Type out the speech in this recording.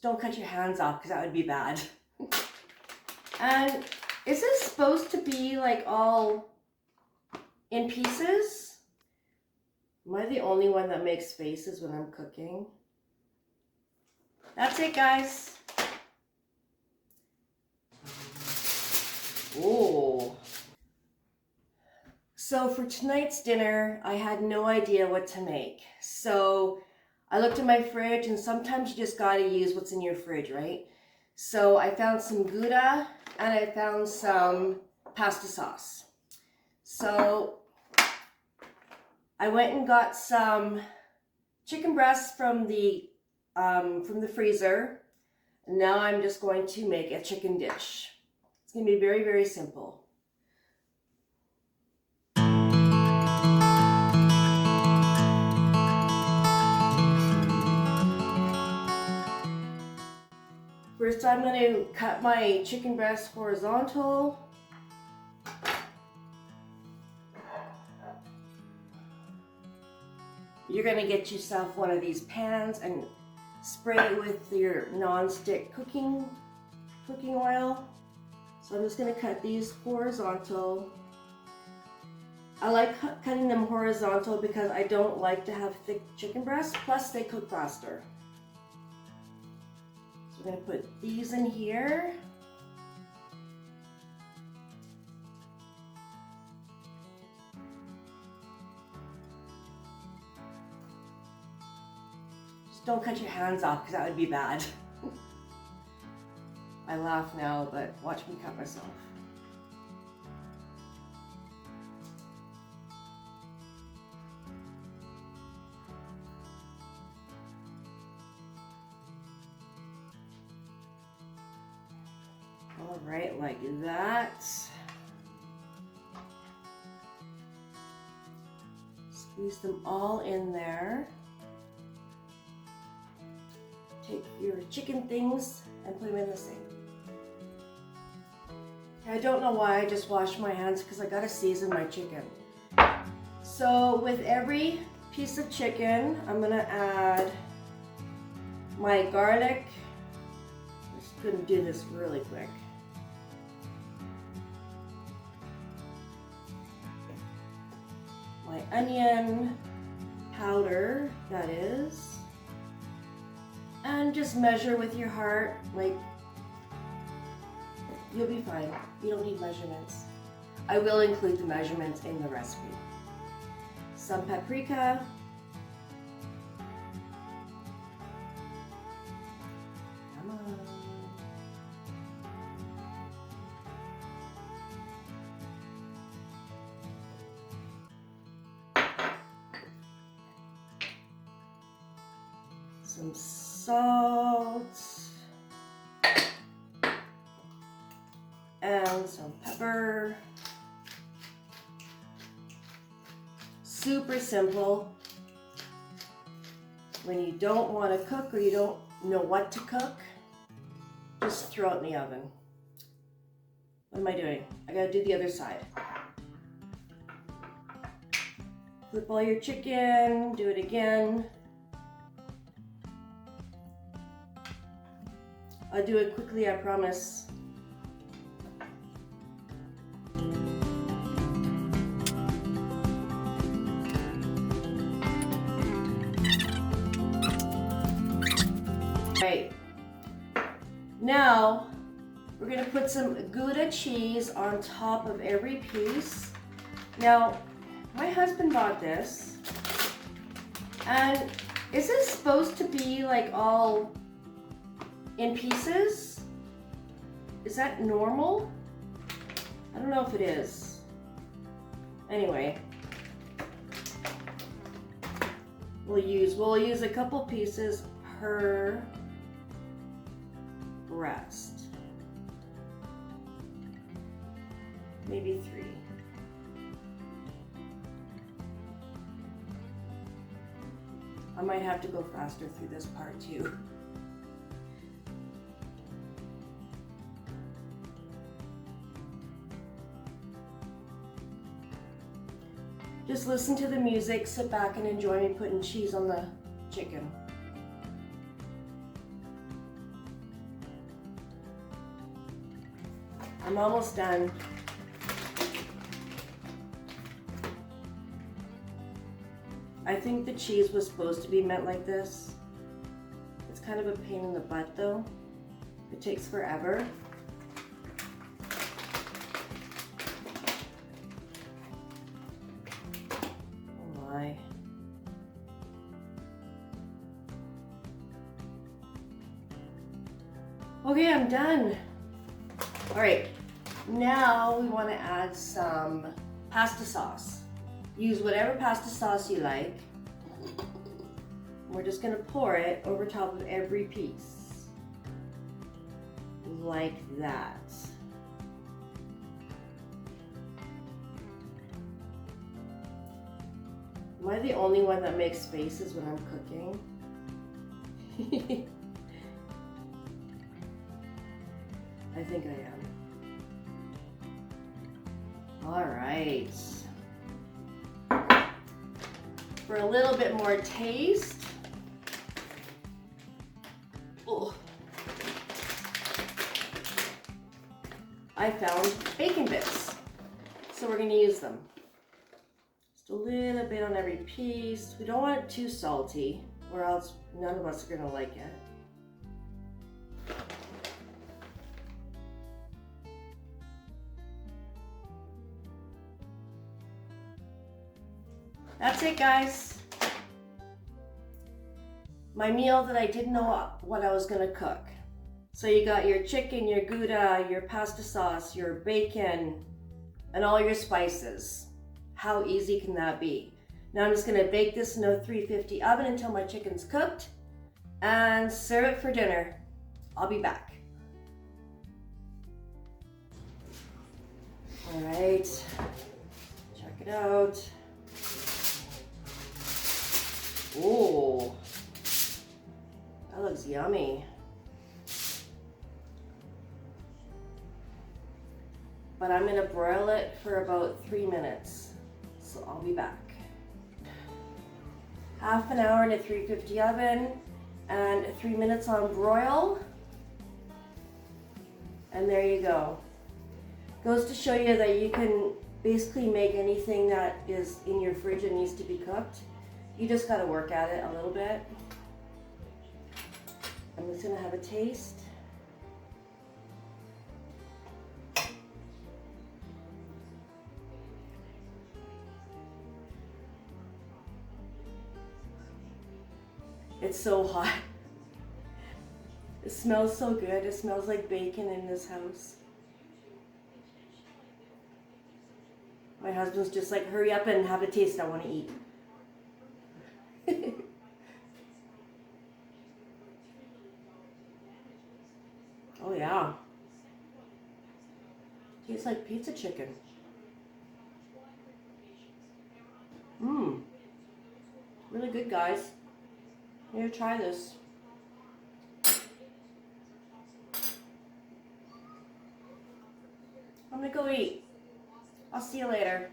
don't cut your hands off because that would be bad. And is this supposed to be like all in pieces? Am I the only one that makes faces when I'm cooking? That's it, guys. Oh. So for tonight's dinner, I had no idea what to make. So I looked in my fridge, and sometimes you just gotta use what's in your fridge, right? So I found some Gouda and I found some pasta sauce. So I went and got some chicken breasts from the freezer. And now I'm just going to make a chicken dish. It's gonna be very, very simple. First, I'm going to cut my chicken breast horizontal. You're going to get yourself one of these pans and spray it with your non-stick cooking oil. So I'm just going to cut these horizontal. I like cutting them horizontal because I don't like to have thick chicken breasts, plus they cook faster. So we're going to put these in here. Just don't cut your hands off because that would be bad. I laugh now, but watch me cut myself. All right, like that. Squeeze them all in there. Take your chicken things and put them in the sink. I don't know why I just washed my hands because I gotta season my chicken. So with every piece of chicken, I'm gonna add my garlic. I'm just gonna do this really quick. My onion powder, that is. And just measure with your heart, like, you'll be fine. You don't need measurements. I will include the measurements in the recipe. Some paprika. Come on. Some salt. And some pepper. Super simple. When you don't want to cook or you don't know what to cook, just throw it in the oven. What am I doing? I gotta do the other side. Flip all your chicken, do it again. I'll do it quickly, I promise. Right. Now, we're going to put some Gouda cheese on top of every piece. Now, my husband bought this. And is this supposed to be like all in pieces? Is that normal? I don't know if it is. Anyway, we'll use a couple pieces per breast. Maybe 3. I might have to go faster through this part too. Just listen to the music, sit back and enjoy me putting cheese on the chicken. I'm almost done. I think the cheese was supposed to be meant like this. It's kind of a pain in the butt though. It takes forever. Oh my. Okay, I'm done. All right, now we want to add some pasta sauce. Use whatever pasta sauce you like. We're just gonna pour it over top of every piece. Like that. Am I the only one that makes faces when I'm cooking? I think I am. All right. For a little bit more taste, I found bacon bits. So we're gonna use them. Just a little bit on every piece. We don't want it too salty or else none of us are gonna like it. That's it, guys. My meal that I didn't know what I was gonna cook. So you got your chicken, your Gouda, your pasta sauce, your bacon, and all your spices. How easy can that be? Now I'm just gonna bake this in a 350 oven until my chicken's cooked and serve it for dinner. I'll be back. All right, check it out. Ooh, that looks yummy. But I'm gonna broil it for about 3 minutes. So I'll be back. Half an hour in a 350 oven and 3 minutes on broil. And there you go. Goes to show you that you can basically make anything that is in your fridge and needs to be cooked. You just gotta work at it a little bit. I'm just gonna have a taste. It's so hot. It smells so good. It smells like bacon in this house. My husband's just like, hurry up and have a taste. I want to eat. Oh yeah. Tastes like pizza chicken. Mmm. Really good, guys. Here, try this. I'm gonna go eat. I'll see you later.